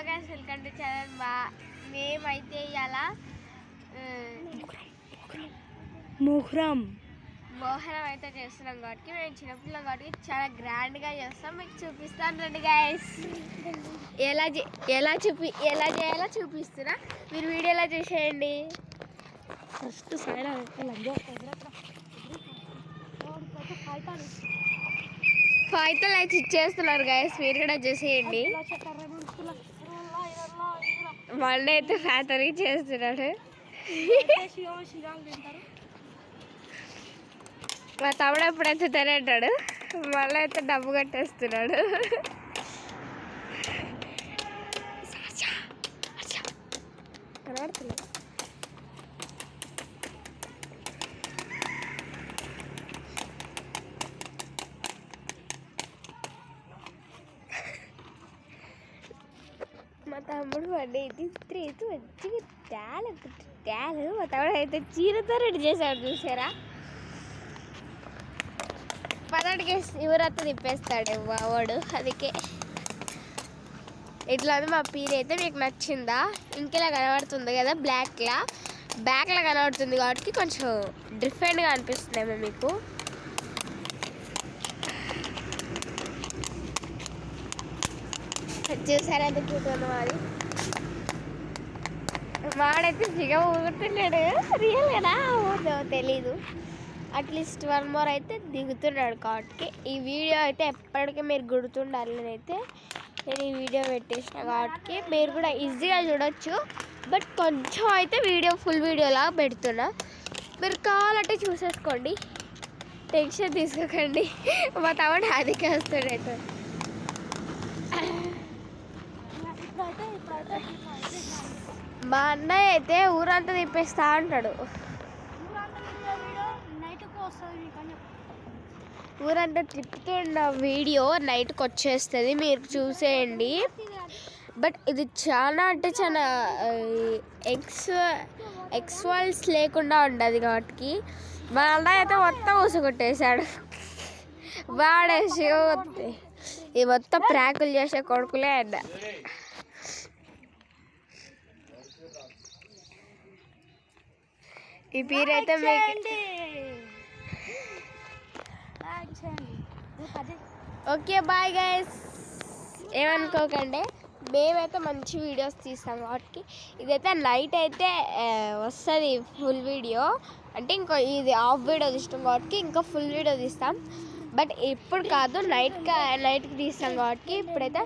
Guys welcome to channel. మేమైతే ఇవాళ మోహనం అయితే చేస్తున్నాం కాబట్టి మేము చిన్నపిల్లలు కాబట్టి చాలా గ్రాండ్గా చేస్తాం. మీకు చూపిస్తాను రండి గైస్. ఎలా చేయాలో చూపిస్తున్నా, మీరు వీడియోలో చూసేయండి. ఫస్ట్ సైడ్ ఫైతలు అయితే ఇచ్చేస్తున్నారు గైస్, మీరు కూడా చూసేయండి. మళ్ళీ అయితే ఫ్యాతరీ చేస్తున్నాడు. మా తమ్ముడు ఎప్పుడైతే తినేటాడు, మళ్ళీ అయితే డబ్బు కట్టేస్తున్నాడు. కనబడుతున్నాడు. మా తమ్ముడు పడేది మంచిగా టాలు మా తమ్ముడు అయితే చీరతో రెడీ చేశాడు, చూసారా? పదటికి శివరాత్రి తిప్పేస్తాడు వాడు. అందుకే ఇట్లా మా పీర అయితే మీకు నచ్చిందా? ఇంకెలా కనబడుతుంది కదా, బ్యాక్లా కనబడుతుంది కాబట్టి కొంచెం డిఫరెంట్గా అనిపిస్తుందేమో మీకు. చూసారా ఎంత క్యూట్ అది. వాడైతే సిగ ఊగుతున్నాడు. రియల్గానా ఊదో తెలీదు. అట్లీస్ట్ 1 more అయితే దిగుతున్నాడు కాబట్టి ఈ వీడియో అయితే ఎప్పటికీ మీరు గుర్తుండాలి. అయితే నేను ఈ వీడియో పెట్టేసిన కాబట్టి మీరు కూడా ఈజీగా చూడొచ్చు. బట్ కొంచెం అయితే ఫుల్ వీడియోలా పెడుతున్నా, మీరు కావాలంటే చూసేసుకోండి, టెన్షన్ తీసుకోకండి. మా తమ్ముడు అదికే వస్తాడు. అయితే మా అన్నయ్య అయితే ఊరంతా తిప్పేస్తా అంటాడు. ఊరంతా తిప్పుతున్న వీడియో నైట్కి వచ్చేస్తుంది, మీరు చూసేయండి. బట్ ఇది చాలా అంటే చాలా ఎక్స్వాల్స్ లేకుండా ఉండదు కాబట్టి మా అన్నయ్య అయితే మొత్తం ఊసగొట్టేశాడు. వాడేసి ఈ మొత్తం ప్రాకులు చేసే కొడుకులే అన్న. ఈ పీరైతే ఓకే బాయ్ గైస్. ఏమనుకోకండి, మేమైతే మంచి వీడియోస్ తీస్తాం కాబట్టి ఇదైతే నైట్ అయితే వస్తుంది ఫుల్ వీడియో. అంటే ఇంకో ఇది హాఫ్ వీడియో తీస్తాం కాబట్టి ఇంకా ఫుల్ వీడియో తీస్తాం. బట్ ఇప్పుడు కాదు, నైట్కి తీస్తాం కాబట్టి ఇప్పుడైతే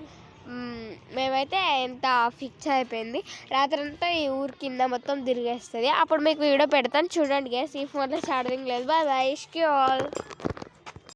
మేమైతే ఎంత ఫిక్స్ అయిపోయింది. రాత్రంతా ఈ ఊరి కింద మొత్తం తిరిగేస్తుంది. అప్పుడు మీకు వీడియో పెడతాను, చూడండి గైస్. ఈ ఫోన్లో ఛార్జింగ్ లేదు. Bye bye.